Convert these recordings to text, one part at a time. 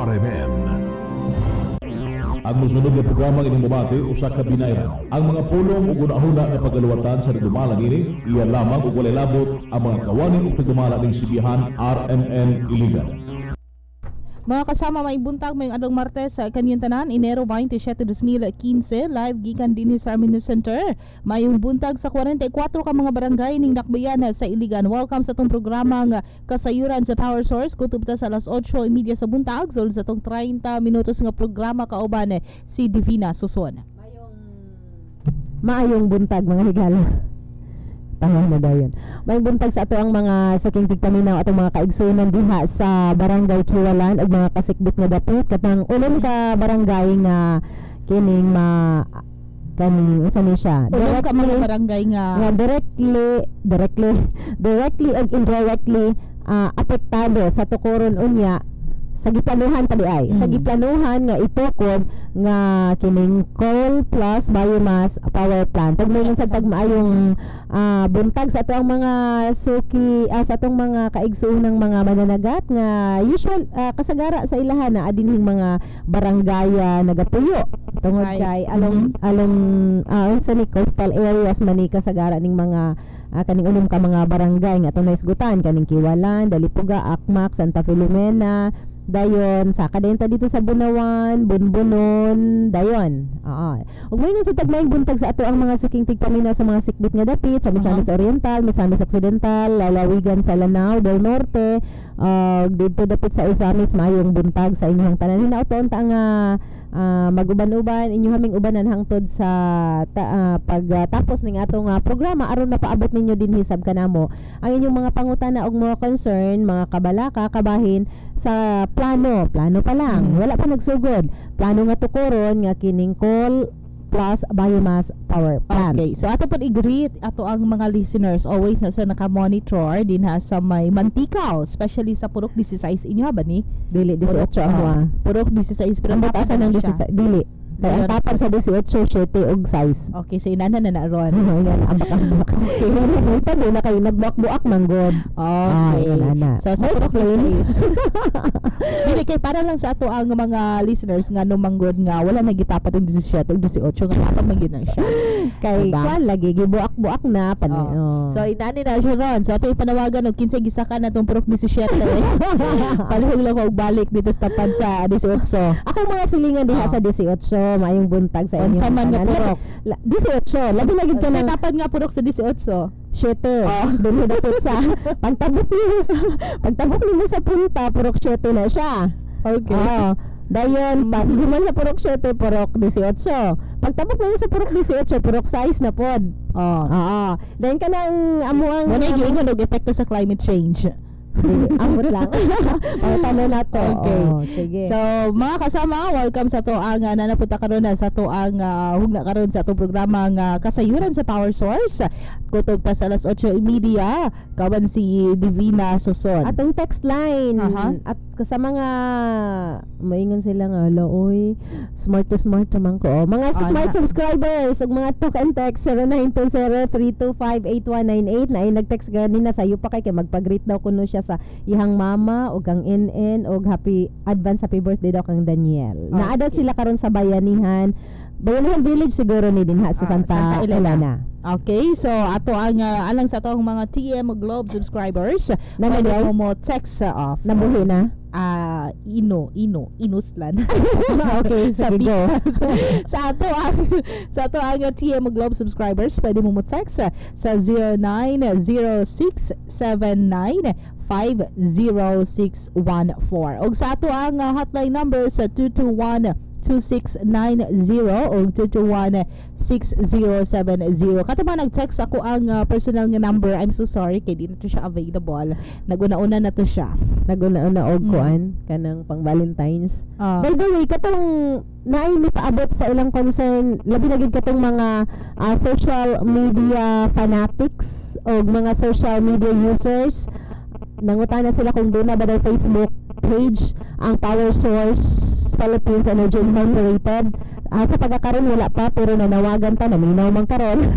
RMN. Ang musunod nga programa ining mabati usa ka binayran. Ang mga pulong ug una-una nga pagaluwatan sa nagdumala nini iya lamang ug walay labot ang mga kawani ug nagdumala ning sibihan RMN Iligan. Mga kasama, may buntag may adong Martes sa kanyang tanan, Enero 27, 2015, live gikan din sa Armin News Center. Mayong buntag sa 44 ka mga barangay ning Dakbayan sa Iligan. Welcome sa itong programa nga Kasayuran sa Power Source. Kutob ta sa alas 8:30 sa buntag. Sulod sa itong 30 minutos nga programa kauban si Divina Suson. Maayong buntag mga higala. Tama na dayon. May buntag sa ato ang mga suking tigpaminaw atong mga kaigsunan diha sa Barangay Kiwalan ug mga kasikbit nga dapit katang ulon ka barangay nga kining kaning unsa ni siya. Ulon ka mga barangay nga directly ug indirectly apektado sa tukuron unya sa giplanuhan tabi ay sa giplanuhan nga itukod nga kining coal plus biomass power plant ug mayong sa tagmaayong buntag sa atong mga suki sa atong mga kaigsuonang mga mananagat nga usual kasagara sa ilahan na adinhing mga barangay nagapuyo tungod kay along sa ni coastal areas man ni kasagara ning mga kaning unom ka mga barangay nga atong naisgutan kaning Kiwalan, Dalipuga, Akmak, Santa Filomena dayon sa kadenta dito sa Bunawan, Bunbunon, dayon. Ug may sa tagmayong buntag sa ato ang mga suking tigpaminaw sa mga sikbit nga dapit sa Misamis Oriental, Misamis Occidental, lalawigan sa Lanao del Norte, dito dapit sa Usamis maayong buntag sa inyong tanan. Hinaut-on ta nga maguban-uban inyo haming ubanan hangtod sa pagtapos ning atong programa aron napaabot ninyo din hisab kanamo ang inyong mga pangutana ug mga concern, mga kabalaka, kabahin sa plano pa lang wala pa nagsugod plano nga tukuron nga kining coal plus biomass power plant. Okay, so ato pod i-greet ato ang mga listeners always na sa naka-monitor din ha sa may Mantikal, especially sa Purok 16 inyo ba ni? Dili 18 ang Purok 16 pero batasan ng 16 dili. Kaya ang tapan sa 18, 7 og size. Okay, so inanan na ron. Yan ambak-ambak. Okay, ito na kayo nagbuak-buak manggod. Okay. So sa Purok 16. Dili kay para lang sa ato ang mga listeners nga no manggod nga wala nagitapat og 17 og 18 nga tapan man gyud na siya. Kay kwan lagi gibuak-buak na pan. So inani na siya ron. So ato ipanawagan og 15 gisakan natong Purok 17 palihog lang og balik dito sa tapan sa 18. Ako mga silingan diha sa 18 maayong buntag sa inyo. Unsa man nga purok? 18. Labi lagi ka nang tapan nga purok sa 18. 7. Dili dapat sa pagtabok nimo sa punta purok 7 na siya. Okay. Dayon pag human sa purok 7 purok 18. Pagtabok nimo sa purok 18 purok 6 na pod. Dayon ka nang amuang wala gyud og epekto sa climate change. Amot lang. Tanong na to. Okay. Sige. So, mga kasama, welcome sa to ang nanapunta karon sa to ang hugna karon sa atong programa nga Kasayuran sa Power Source. Kutob ta sa alas 8:30 kaban si Divina Suson. Atong text line at sa mga maingon sila nga oy smart naman ko. Mga smart subscribers ug mga talk and text 0920-325-8198 na ay nag-text ganina sa iyo pa kay magpag-greet daw kuno siya sa ihang mama o kang NN o advance happy birthday daw kang Daniel. Naa daw sila karon sa Bayanihan Village siguro ni din sa Santa Elena. Okay, so ato ang alang sa atong mga TM Globe subscribers na mo text off. Nabuhi na. Inuslan. Okay, sige go. sa ato ang TM Globe subscribers pwede mo text sa 090679506114 og sa ato ang hotline number sa 221-2690 o 221-6070. Kata ba nag-text ako ang personal nga number. I'm so sorry kay di na to siya available. Naguna-una na to siya. Naguna-una og kuan kanang pang Valentine's. By the way, katong naay mi paabot sa ilang concern, labi na gid katong mga social media fanatics o mga social media users. Nangutana sila kung doon na ba daw Facebook page ang Power Source Philippines Energy Incorporated. Sa pagkakaroon wala pa, pero nanawagan ta, naminaw man karon.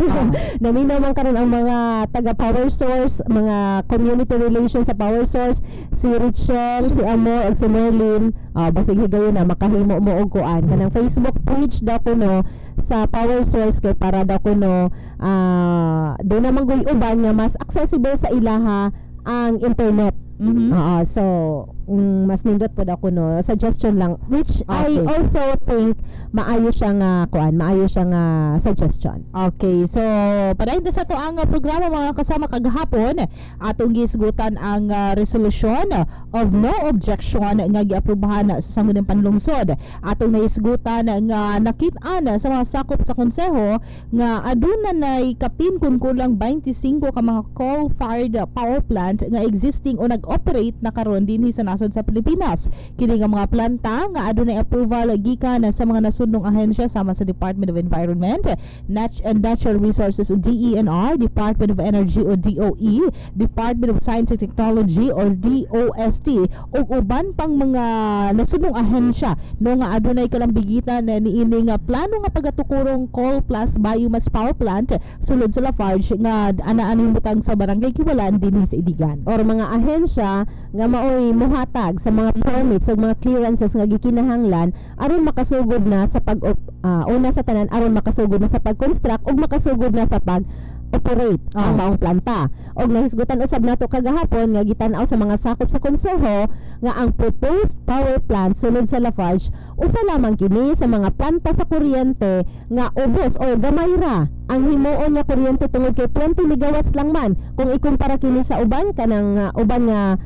Naminaw man karon ang mga taga Power Source, mga community relations sa Power Source, si Richelle, si Amor, ug si Merlin. Basig higayon na makahimo mo og kuan kanang Facebook page daw kuno sa Power Source kay para daw kuno do na manggoy uban nga mas accessible sa ilaha ang internet. So mas nindot po ako no, suggestion lang, which I also think maayo siya nga maayo siya nga suggestion. Okay, so padayon ta sa to ang programa mga kasama kagahapon, atong gisgutan ang resolution of no objection nga giaprubahan sa sangguniang panlungsod. Atong naisgutan nga nakit-an sa mga sakop sa konseho nga aduna nay kapin kun kulang 25 ka mga coal-fired power plant nga existing o nag-operate na karon dinhi sa nasod sa Pilipinas. Kini nga mga planta nga adunay approval gikan sa mga nasudnong ahensya sama sa Department of Environment and Natural Resources o DENR, Department of Energy o DOE, Department of Science and Technology or DOST ug uban pang mga nasudnong ahensya no nga adunay kalambigitan niini nga plano nga pagatukurong coal plus biomass power plant sulod sa Lafarge nga anaan butang sa barangay Kiwalan dinhi sa Iligan. Or mga ahensya nga maoy muhatag sa mga permits o mga clearances nga gikinahanglan aron makasugod na sa una sa tanan aron makasugod na sa pag-construct ug makasugod na sa pag-operate ang maong planta. Og nahisgutan usab nato kagahapon nga gitan-aw sa mga sakop sa konseho nga ang proposed power plant sulod sa Lafarge usa lamang kini sa mga planta sa kuryente nga ubos o gamay ra ang himuon nga kuryente tungod kay 20 megawatts lang man kung ikumpara kini sa uban kanang uban nga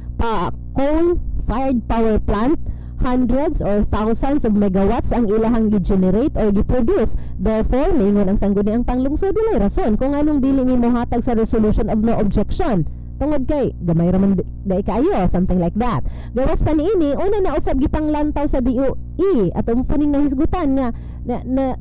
coal-fired power plant. Hundreds or thousands of megawatts ang ilahang gi-generate or gi-produce. Therefore, mingon ang sangguniang panglungsod walay rason kung anong dili nimo hatag sa resolution of no objection. Tungod kay gamay ra man dai kaayo, something like that. Gawas pa niini una na usab gipanglantaw sa DOE at puning nahisgutan nga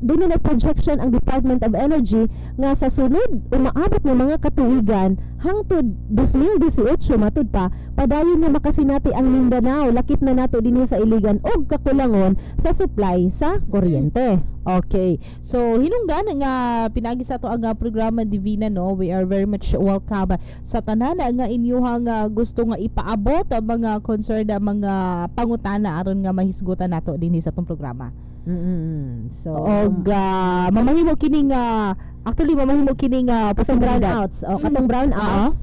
doon na projection ang Department of Energy nga sa sunod umaabot ng mga katuigan hangtod 2018 matud pa padayon na makasinati ang Mindanao lakip na nato dinhi sa Iligan og kakulangon sa supply sa kuryente. Okay. So hinungdan nga pinagi sa to ang programa Divina no, we are very much welcome sa tanan nga inyuhang gusto nga ipaabot ang mga concerned mga pangutana aron nga mahisgutan nato dinhi sa tong programa. So mamahimo kining actually mamahimo kining katong brownouts o katong brownouts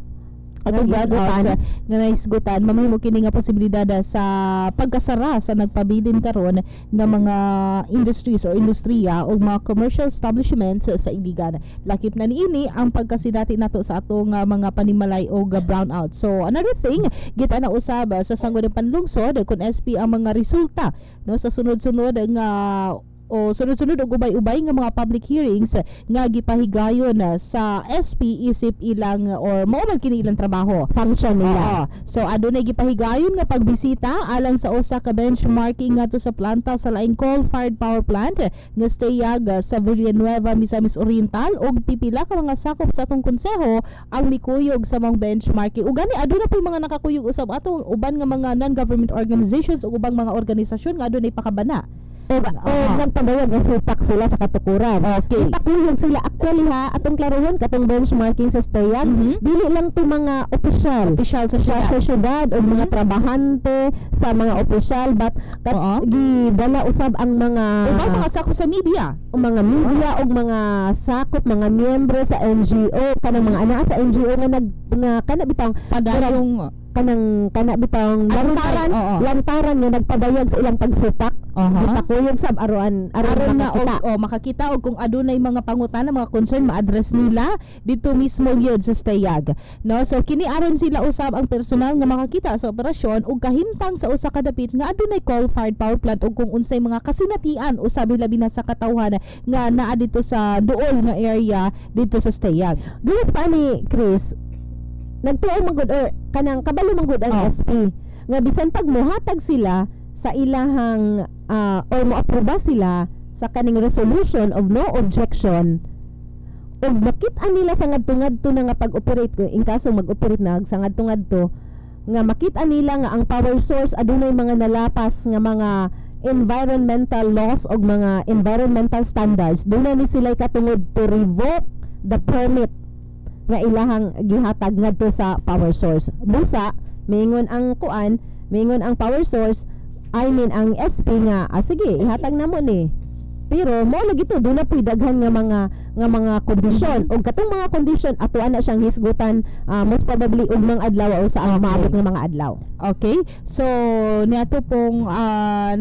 atong brownouts nga naisgutan mamahimo kini nga posibilidad sa pagkasara sa nagpabilin karon nga mga industries or industriya o mga commercial establishments sa Iligan. Lakip na niini ang pagkasidati nato sa atong mga panimalay o brownout. So another thing kita na usab sa sangguniang panlungsod kun SP ang mga resulta no sa sunod-sunod nga o sunod-sunod og ubay-ubay nga mga public hearings nga gipahigayon sa SP isip ilang or mao man kini ilang trabaho function nila. So adunay gipahigayon nga pagbisita alang sa usa ka benchmarking ngadto sa planta sa laing coal-fired power plant nga stayag sa Villanueva, Misamis Oriental og pipila ka mga sakop sa atong konseho ang mikuyog sa mga benchmarking. Ug gani aduna po mga nakakuyog usab ato uban nga mga non-government organizations ug ubang mga organisasyon nga adunay pakabana. Nagpadayon ang supak sila sa katukuran. Okay. Itakuyog sila actually ha atong klarohon katong benchmarking sa stayan. Dili lang to mga opisyal sa syudad o mga trabahante sa mga opisyal but gidala usab ang mga sakop sa media. Mga media o mga sakop mga miyembro sa NGO kanang mga ana sa NGO nga kana bitang padayong kana bitang lantaran nga nagpadayag sa ilang pagsupak. Gitakuyog sab aron nga makakita og kung adunay mga pangutana mga concern ma-address nila dito mismo gyud sa stayag. No, so kini aron sila usab ang personal nga makakita sa operasyon ug kahimtang sa usa ka dapit nga adunay coal-fired power plant ug kung unsay mga kasinatian usab labi na sa katawhan nga naa dito sa duol nga area dito sa stayag. Guys pa ni Chris nagtuo magud or kanang kabalo magud ang SP nga bisan pag mohatag sila sa ilahang or moaproba sila sa kaning resolution of no objection ug makit-an nila sa ngadto-ngadto na nga pag-operate ko in kaso mag-operate na sa ngadto-ngadto nga makit-an nila nga ang power source adunay mga nalapas nga mga environmental laws o mga environmental standards, doon na ni sila katungod to revoke the permit nga ilahang gihatag ngadto sa power source. Busa mingon ang power source, ang SP nga sige ihatag namo ni. Pero mo lagi to doon na puy daghan nga mga kondisyon og katong mga kondisyon ato ana siyang hisgutan most probably ug mga adlaw o sa maabot nga mga adlaw. Okay, so niato pong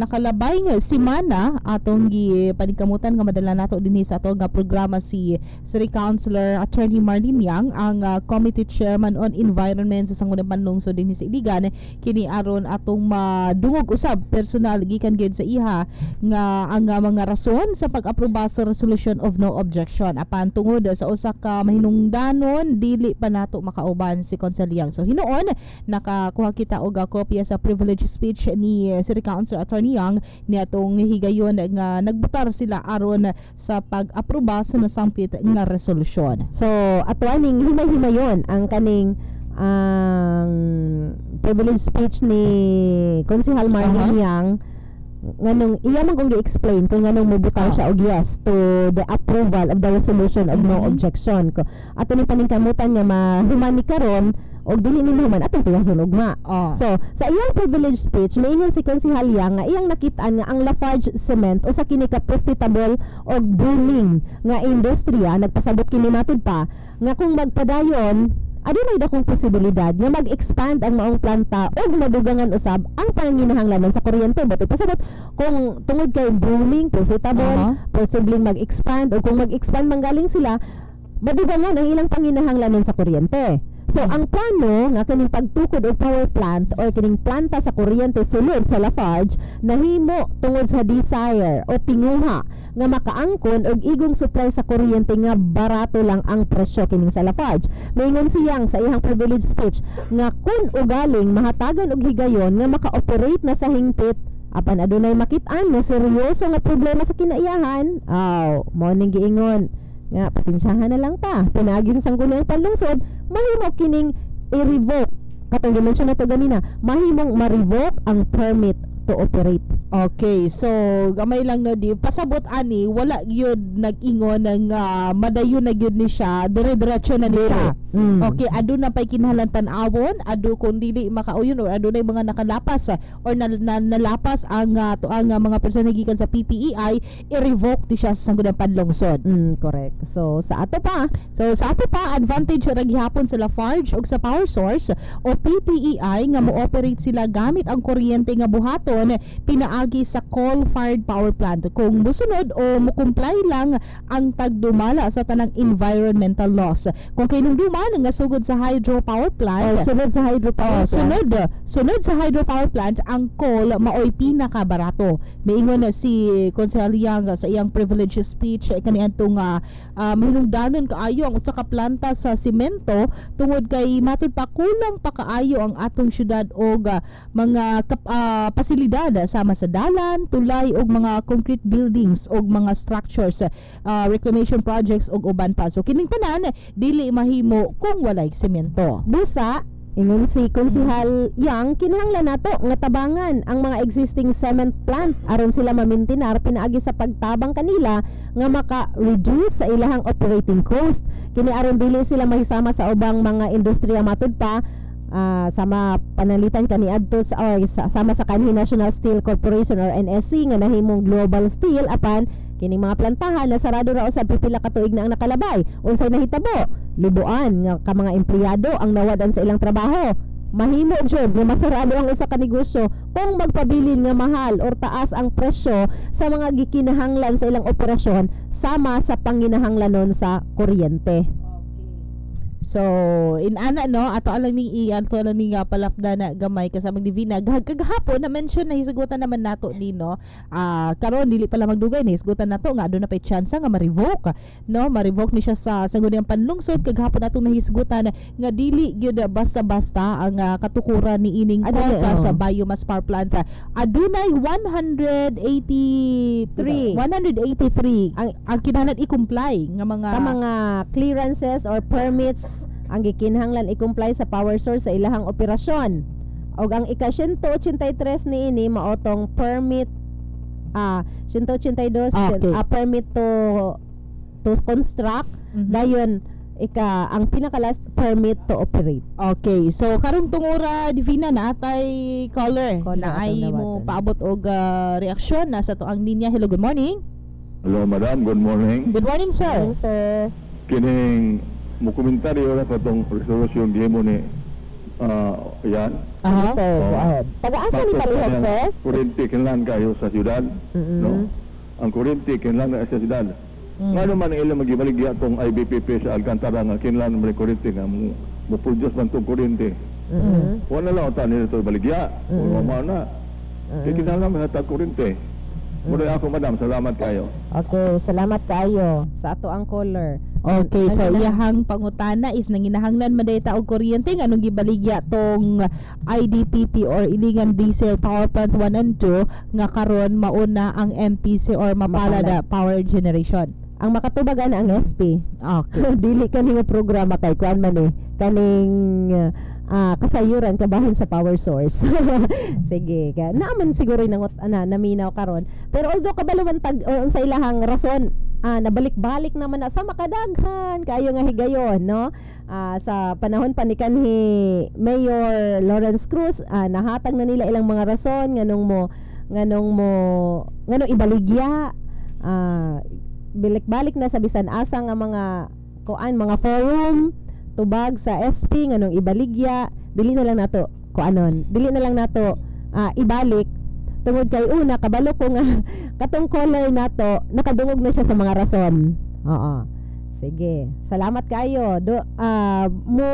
nakalabay nga semana atong gipanikamutan nga madala nato dinhi sa ato nga programa si City Councilor Attorney Marlene Yang, ang Committee Chairman on Environment sa Sangguniang Panlungsod dinhi sa Iligan, kini aron atong madungog usab personal gikan gyud sa iha nga ang mga rason sa pag-aproba sa resolution of no objection apan tungod sa usa ka mahinungdanon dili pa nato makauban si Councilor Yang. So hinuon nakakuha kita og kopya sa privilege speech ni City Councilor Attorney Yang niadtong higayon nga nagbutar sila aron sa pag-aproba sa nasangpit nga resolution. So ato aning himay-himayon ang kaning privilege speech ni Konsehal Marlene Yang nganong iya man kung gi-explain kung nganong mobutang siya og yes to the approval of the resolution of no objection ko. Ato ni paningkamutan nga mahuman ni karon og dili ni human atong tiwason ugma. So sa iyang privilege speech maingon si Konsehal Yang nga iyang nakit-an nga ang Lafarge Cement usa kini ka profitable og booming nga industriya, nagpasabot kini matud pa nga kung magpadayon adunay dakong posibilidad nga mag-expand ang maong planta o madugangan usab ang panginahanglanon sa kuryente. But ipasabot kung tungod kay booming, profitable, posibleng mag-expand o kung mag-expand manggaling sila, madugangan ang ilang panginahanglanon sa kuryente. So ang plano nga kining pagtukod og power plant or kining planta sa kuryente sulod sa Lafarge nahimo tungod sa desire o tinguha nga makaangkon og igong supply sa kuryente nga barato lang ang presyo kining sa Lafarge. Maingon siyang sa iyang privilege speech nga kun ugaling mahatagan og higayon nga maka-operate na sa hingpit apan adunay makit-an nga seryoso nga problema sa kinaiyahan, mo ning giingon nga pasensyahan na lang ta pinagi sa Sangguniang Panlungsod mahimo kining i-revoke katong gi-mention nato ganina, mahimong ma-revoke ang permit to operate. Okay, so gamay lang no di pasabot ani wala gyud nag-ingon nga madayon na gyud ni siya dire-diretso na ni siya. Okay, adu na pay kinahanglan tan-awon, adu kun dili makauyon or adu na mga nakalapas or nalapas ang mga personel gikan sa PPEI, i-revoke di siya sa Sangguniang Panlungsod. Correct. So sa ato pa advantage ra gihapon sa Lafarge ug sa power source o PPEI nga mo-operate sila gamit ang kuryente nga buhaton pinaagi sa coal-fired power plant kung musunod o mukumply lang ang pagdumala sa tanang environmental laws. Kung kinumduman nga sugod sa hydropower plant, sunod sa hydropower plant, sunod sa hydropower plant ang coal maoy pinakabarato. Miingon na si Konsehal Yang sa iyang privilege speech kaniadtong mahinungdanon kaayo ang usa ka planta sa semento tungod kay matud pa kulang pa kaayo ang atong syudad og mga pasilidad sama sa dalan, tulay og mga concrete buildings og mga structures, reclamation projects og uban pa. So kining tanan dili mahimo kung walay semento. Busa ingon si Konsehal Yang kinahanglan nato nga tabangan ang mga existing cement plant aron sila mamintinar pinaagi sa pagtabang kanila nga maka-reduce sa ilahang operating cost. Kini aron dili sila mahisama sa ubang mga industriya matud pa sama panalitan kaniadto sama sa kanhi National Steel Corporation or NSC nga nahimong Global Steel apan kining mga plantahan na sarado ra usab pipila ka tuig na ang nakalabay. Unsay nahitabo? Libuan nga ka mga empleyado ang nawadan sa ilang trabaho. Mahimo jud nga masarado ang usa ka negosyo kung magpabilin nga mahal or taas ang presyo sa mga gikinahanglan sa ilang operasyon sama sa panginahanglanon sa kuryente. So inana no ato alang ni palapda na gamay kasama ni Vina kagahapon na mention na hisugutan naman nato ni no karon dili pala magdugay ni hisugutan nato nga aduna pay chance nga ma-revoke ni siya sa Sangguniang Panlungsod. Kagahapon nato nahisgutan nga dili gyud basta-basta ang katukuran ni ining quota sa biomass power plant. Adunay 183 ang kinahanglan i-comply nga mga clearances or permits ang gikinahanglan i-comply sa power source sa ilahang operasyon. Og ang ika-183 niini maotong permit 182 Okay. permit to construct. Dayon ang pinaka-last permit to operate. Okay, so karong tungura Divina na atay caller Caller na atong ay mo nawaton. paabot og reaksyon na sa tuang linya. Hello, good morning. Hello, madam. Good morning. Good morning, sir. Sir. Kining mo komentaryo na sa itong resolution gimo ni yan. Aha. Sir, go Oh. ahead. Taga-asa ni palihog, sir? Kuryente kinlan kayo sa syudad. No? Ang kuryente kinlan na sa syudad. Nga naman ilang magibaligya itong IBPP sa Alcantara nga kinlan mo kuryente nga mo produce man itong kuryente. Wala lang ito nito baligya. Wala na. Kaya kinlan naman sa kuryente. Muna ako, madam. Salamat kayo. Okay, salamat kayo sa ato ang caller. Okay, so iyahang pangutana is nanginahanglan madayta og kuryente nganong gibaligya tong IDPP or Iligan Diesel Power Plant 1 and 2 nga karon mauna ang MPC or Mapalad Power Generation. Ang makatubagan ang SP. Okay. Dili kaning programa kay kuan man kaning kasayuran kabahin sa power source. Sige, naaman siguro nangot naminaw karon. Pero although kabalumantag sa ilahang rason, nabalik-balik naman na sa makadaghan kayo nga higayon, no? Sa panahon pa ni kanhi Mayor Lawrence Cruz, nahatag na nila ilang mga rason nganong ibaligya, balik-balik na sa bisan asa nga mga forum tubag sa SP nganong ibaligya, dili na lang nato ibalik tungod kay una kabalo ko nga katong caller nato nakadungog na siya sa mga rason. Oo. Sige, salamat kayo. Mo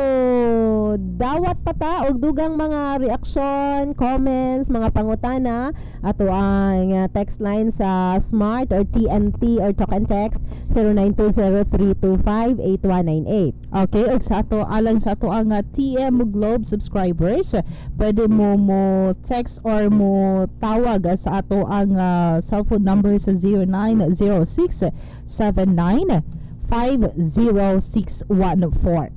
dawat pa ta og dugang mga reaction, comments, mga pangutana ato ang text line sa Smart or TNT or Talk and Text 0920-325-8198. Okay, ug sa ato alang sa ato ang TM Globe subscribers, pwede mo text or mo tawag sa ato ang cellphone number sa 0906-79-50614.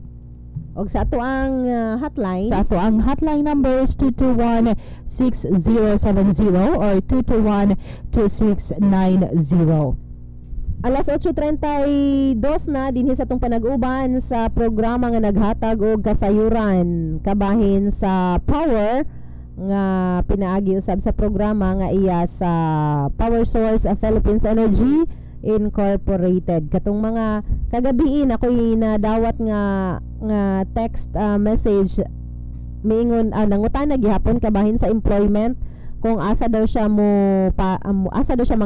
Og sa ato ang hotline, Sa ato ang hotline number is 221-6070 or 221-2690. alas 8:32 na dinhi sa tong panag-uban sa programa nga naghatag og kasayuran kabahin sa power nga pinaagi usab sa programa nga iya sa Power Source of Philippines Energy Incorporated. Katong mga kagabiin ako'y nadawat nga text message miingon nangutana gihapon kabahin sa employment kung asa daw siya mga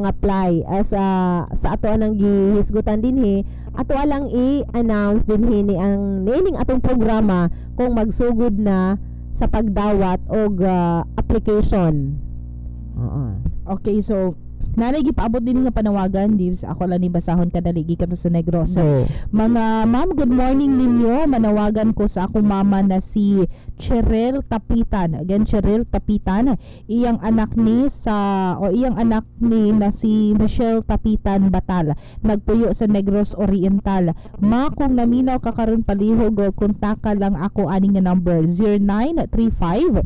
apply as sa ato anang gihisgutan dinhi ato alang i-announce dinhi nining atong programa kung magsugod na sa pagdawat og application. Okay, so nanay gipaabot din nga panawagan Divs, ako lang ni basahon kadali gikan sa Negros. Mga ma'am, good morning ninyo. Manawagan ko sa akong mama na si Cheryl Tapitan. Again, Cheryl Tapitan. Iyang anak ni na si Michelle Tapitan Batal. Nagpuyo sa Negros Oriental. Ma, kung naminaw ka karon palihog, kontaka lang ako aning nga number 0935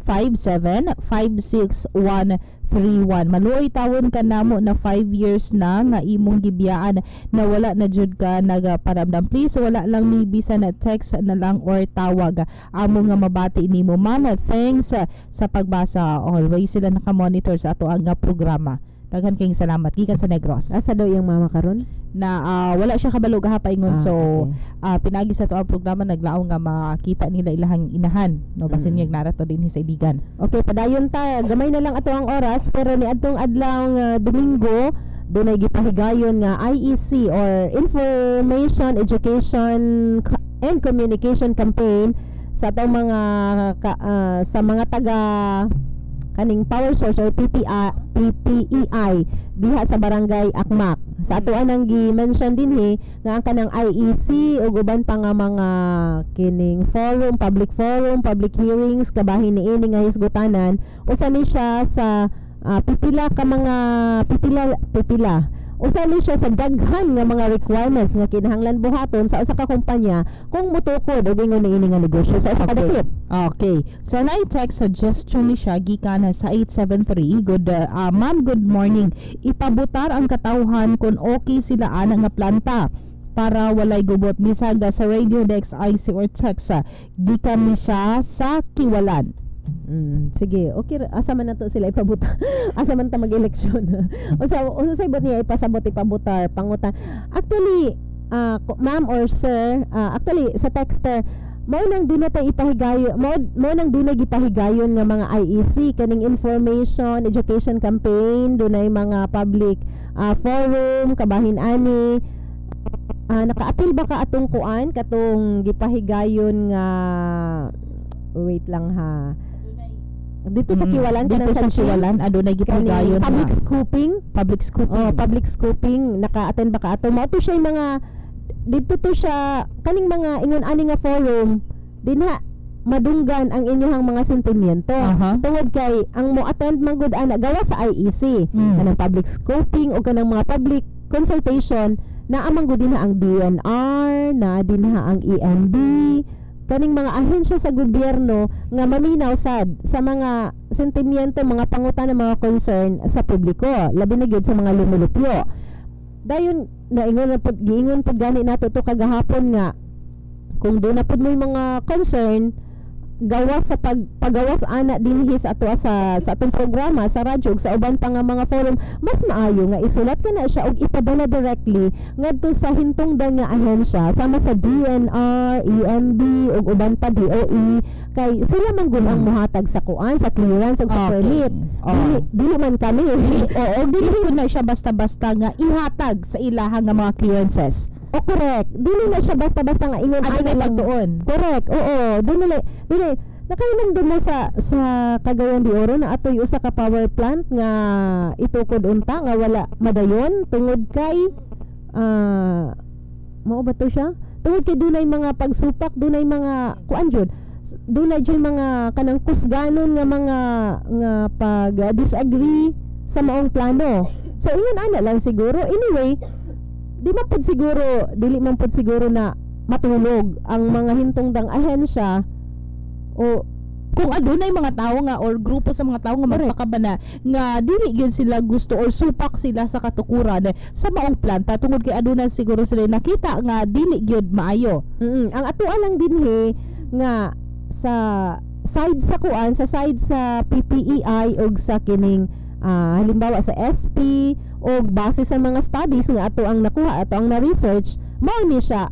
57563131. Maluoy tawon ka namo na 5 years na nga imong gibiyaan na wala na jud ka nagaparamdam. Please wala lang ni bisan na text na lang or tawag. Amo nga mabati nimo. Mama, thanks sa pagbasa. Always sila naka-monitor sa ato ang programa. Daghan kayong salamat gikan sa Negros. Asa daw yung mama karon? Na wala siya kabalo gahapaingon, so okay. pinagi sa to ang programa naglaong nga makita nila ilahang inahan, no, basin niya narato din sa Iligan. Okay, padayon ta. Gamay na lang ato ang oras pero ni adtong adlaw Domingo dunay gipahigayon nga IEC or Information Education and Communication Campaign sa atong mga sa mga taga kaning Power Source or PPEI diha sa Barangay Akmak. Sa ato anang gi-mention dinhi nga ang kanang IEC ug uban pa nga mga kining forum, public hearings kabahin niini nga hisgutanan usa ni siya sa pipila usali siya sa daghan nga mga requirements nga kinahanglan buhaton sa usa ka kumpanya kung mutukod og ingon niini nga negosyo sa usa ka dapit. Okay. So na text suggestion ni siya gikan sa 873. Good ma'am, good morning. Ipabutar ang katawhan kung okay sila ana nga planta para walay gubot bisaga sa radio Dex IC or text gikan ni siya sa Kiwalan. Sige, okay, asa man nato sila ipabuta. Asa man ta mag-eleksyon. Usa ibot niya ipasabot ipabutar pangutan. Actually, ma'am or sir, actually sa texter mao nang dunay tay ipahigayon, mao nang dunay gipahigayon nga mga IEC kaning information education campaign, dunay mga public forum kabahin ani. Naka-apil ba ka atong kuan katong gipahigayon nga wait lang ha. Dito sa Kiwalan dito sa Kiwalan adunay gipahigayon public scooping. Public scooping naka-attend ba ka ato? Mao to siya mga dito to siya kaning mga ingon ani nga forum dinha madunggan ang inyong mga sentimiento. Tungod kay ang mo attend man gud ana gawa sa IEC kanang public scoping o kanang mga public consultation na amang gud dinha ang DNR na dinha ang EMB kaning mga ahensya sa gobyerno nga maminaw sad sa mga sentimiento, mga pangutan ng mga concern sa publiko, labi na gyud sa mga lumulupyo. Dayon giingon pud gani nato to kagahapon nga kung doon na pud mo mga concern gawas sa paggawas ana dinhi sa ato sa atong programa sa radyo ug sa uban pa nga mga forum, mas maayo nga isulat ka na siya og ipadala directly ngadto sa hintungdan nga ahensya sama sa DNR, EMB ug uban pa DOE kay sila man gud ang mohatag sa kuan sa clearance ug sa permit. Dili man kami. Dili ko na siya basta-basta nga ihatag sa ilaha nga mga clearances. Correct. Dili na siya basta-basta nga ingon ay pagtuon. Correct. Oo. Dili nakainan mo sa Cagayan de Oro na atoy usa ka power plant nga itukod unta nga wala madayon tungod kay mao ba to siya? Tungod kay dunay mga pagsupak, dunay mga kuan jud. Dunay jud mga kanang kusganon nga mga nga pag disagree sa maong plano. So ingon ana lang siguro. Anyway, dili man pud siguro na matulog ang mga hintungdang ahensya o kung adunay mga tao nga or grupo sa mga tao nga magpakabana nga dili gyud sila gusto or supak sila sa katukuran sa maong planta tungod kay adunay siguro sila nakita nga dili gyud maayo. Ang atoa lang dinhi nga sa side sa kuan sa side sa PPEI ug sa kining halimbawa sa SP o base sa mga studies nga ato ang nakuha, ato ang na-research, mao ni siya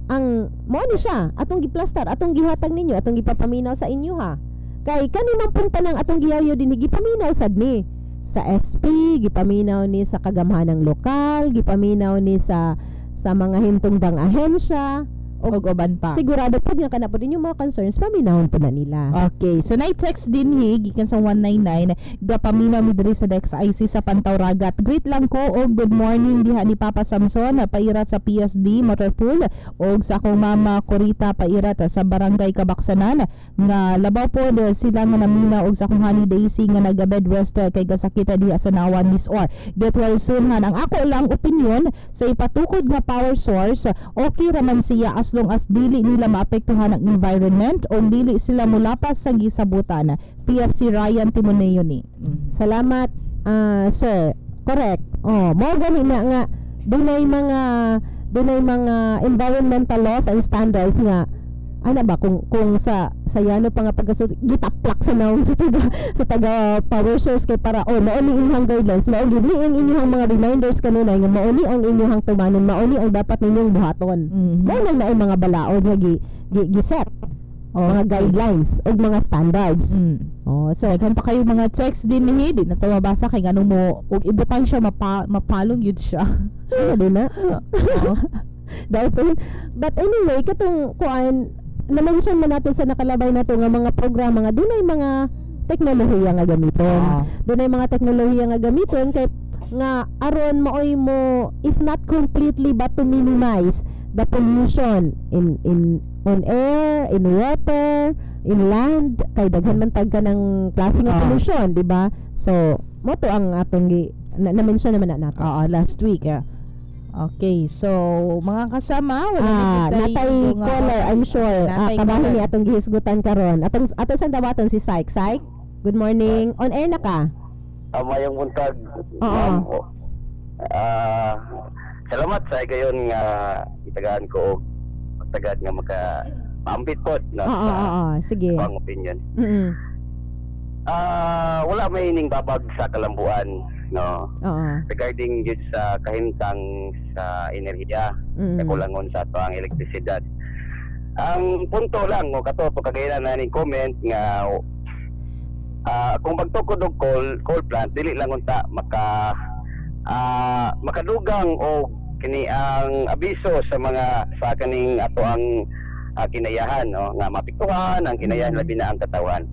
atong giplastar, atong gihatag ninyo, atong gipapaminaw sa inyo ha. Kay kanimang punta lang atong giyayo din gipaminaw sad ni sa SP, gipaminaw ni sa kagamhanang lokal, gipaminaw ni sa mga hintungdang ahensya og uban pa. Sigurado pud nga kana pud yung mga concerns paminahon pud na nila. Okay, so na-text din gikan sa 199 gapaminaw mi diri sa Dex IC sa Pantawragat. Greet lang ko og good morning diha ni Papa Samson pairat sa PSD Motorpool og sa akong mama Corita pairat sa Barangay Kabaksanan nga labaw pod sila nga naminaw og sa akong honey Daisy nga naga-bed rest kay gasakita diha sa Nawan Miss Or. Get well soon han. Ang ako lang opinion sa ipatukod nga power source, okay raman siya as long as dili nila maapektuhan ang environment o dili sila mulapas sa gisabutan. PFC Ryan Timoneo ni. Salamat sir. Correct. Mo gani na nga dunay mga environmental laws and standards nga ana ba kung sa yano pa nga pagkasud gitaplak sa naon sa taga power source kay para mauni inyong guidelines, mauni ang inyong mga reminders kanunay nga mauni ang inyong tumanon, mauni ang dapat ninyong buhaton. Mao lang na mga balaod nga gi-set mga guidelines o mga standards. So kan pa kayo mga text din ni di na mabasa kay ngano mo og ibutang siya mapalong yun siya. Ano din na? But anyway, katong kuan na-mention man natin sa nakalabay nato nga mga programa nga dunay mga teknolohiya nga gamiton. Dunay mga teknolohiya nga gamiton kay nga aron maoy mo if not completely but to minimize the pollution in on air, in water, in land, kay daghan man tag ka ng klase nga pollution, di ba? So mo to ang atong na-mention naman na nato last week. Okay, so mga kasama, wala natay caller, I'm sure. Kabahin ni atong gihisgutan karon. Ato sa dawaton si Syke. Syke, good morning. On air na ka? Mayong buntag. Oo. Salamat sa gayon nga itagaan ko og tagad nga maka-ambit po na sige. Ang opinion. Wala may ining babag sa kalambuan, no? Regarding jud sa kahimtang sa enerhiya, kakulangon sa ato ang elektrisidad. Ang punto lang mo kato kagayan na ning comment nga kung magtukod og coal plant dili lang unta makadugang o kini ang abiso sa kaning ato ang kinayahan, no, nga mapiktuhan ang kinayahan labi na ang katawan.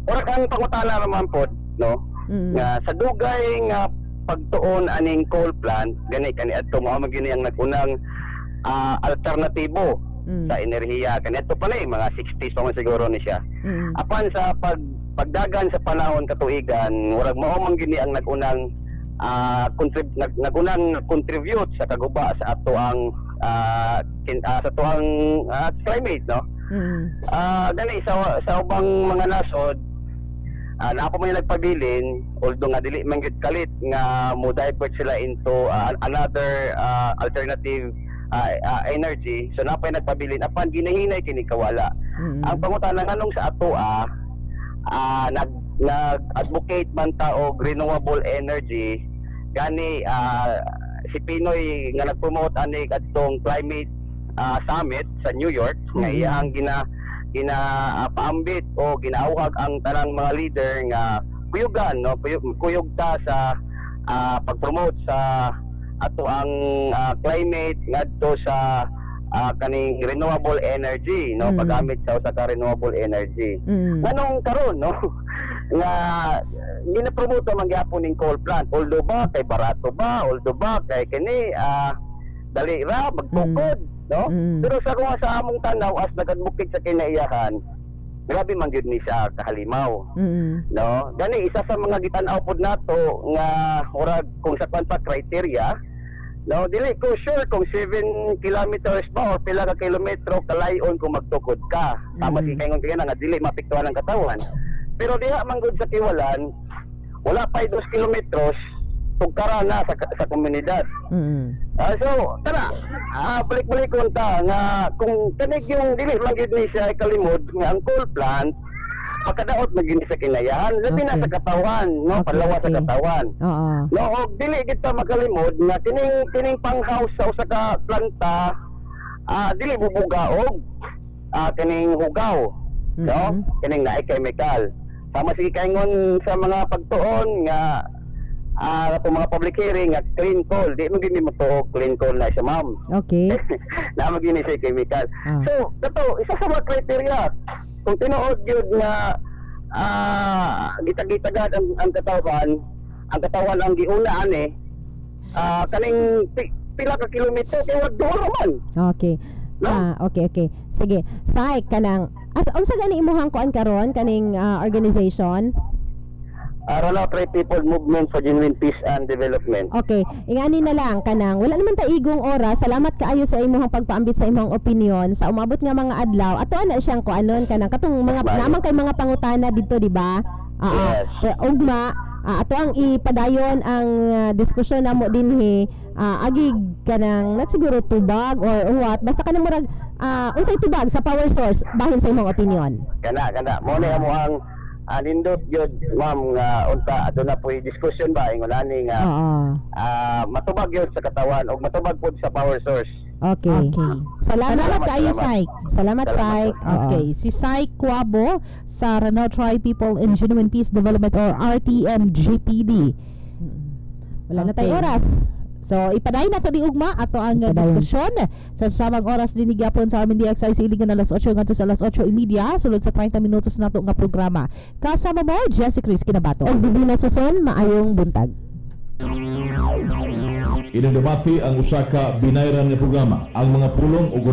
Ora kang pangutana naman pod, no, nga sa dugay nga pagtuon aning coal plant gani adto mao magini ang nagunang alternatibo sa enerhiya kanito pala mga 60s pa man siguro ni siya. Apan sa pagdagan sa panahon katuigan murag mao man gini ang nagunang contribute sa kaguba sa ato ang sa ato ang climate, no. Gani sa ubang mga nasod na ako may nagpabilin, although nga dili man gyud kalit nga mo divert sila into another alternative energy, so napay nagpabilin apan ginahinay kini kawala. Ang pangutana nganong sa ato nag-advocate man ta og renewable energy gani si Pinoy nga nag-promote ani adtong climate summit sa New York nga iyang paambit o ginauhag ang tanang mga leader nga kuyugan, no, kuyog ta sa pag-promote sa ato ang climate ngadto sa kaning renewable energy, no, paggamit sa usa ka renewable energy. Nganong karon, no, nga gina-promote man gyapon ning coal plant, although ba kay barato ba, although ba kay kini dali ra magtukod, no? Pero sa among tanaw as nag-advocate sa kinaiyahan, grabe man gyud ni siya kahalimaw. No? Gani isa sa mga gitan-aw pod nato nga murag kung sa kwan pa criteria, no, dili ko sure kung 7 kilometers ba o pila ka kilometro kalayon kung magtukod ka. Tama si kaingon kaya nga dili mapiktuhan ang katawan. Pero diha man gud sa Kiwalan, wala pa 2 kilometros tugkara na sa komunidad. So, tara, balik-balik ta nga kung kanig yung dili man gid ni siya kalimod nga ang coal plant makadaot magini sa kinayahan labi na sa katawan, no, palawa sa katawan. No, og dili gid ta makalimod nga kining pang-house sa usa ka planta dili bubugaog kining hugaw, no, kining naay chemical. Sama sige kaingon sa mga pagtuon nga atong mga public hearing at clean coal, di mo gini mo to clean coal na siya, ma'am. Okay. Na magini siya chemical. So, dato isa sa mga criteria kung tinuod yun nga gitag-gitagad ang katawan ang giuna ani kaning pila ka kilometro kay wag duha man. Okay. No? Okay. Sige. Syke kanang unsa gani imuhang kuan karon kaning organization? Aralaw Tri People Movement for Genuine Peace and Development. Okay, ingani na lang kanang wala naman ta igong oras. Salamat kaayo sa imong pagpaambit sa imong opinion sa umabot nga mga adlaw. Ato na siyang kuanon kanang katong mga namang kay mga pangutana dito, di ba? Ugma ato ang ipadayon ang diskusyon namo dinhi agig kanang siguro tubag or what basta kanang murag unsay tubag sa power source bahin sa imong opinion. Kana mo ni amo ang nindot yun, ma'am, nga unta ato na po'y diskusyon ba ingon ani nga matubag yun sa katawan o matubag po sa power source. Okay. Salamat kayo, Syke. Salamat, Syke. Okay, si Syke Cuabo sa Renault Tri People in Genuine Peace Development or RTM-GPD. Wala na tayong oras. So, ipadayon na ito ni Ugma ato ang diskusyon sa samang oras din gyapon sa amin DXI sa iligan alas 8 ngadto sa alas 8:30 sulod sa 30 minutos nato nga programa. Kasama mo Jessie Chris Kinabato. Og Bibina Suson, maayong buntag. Inadabati ang usa ka binayran nga programa, ang mga pulong ug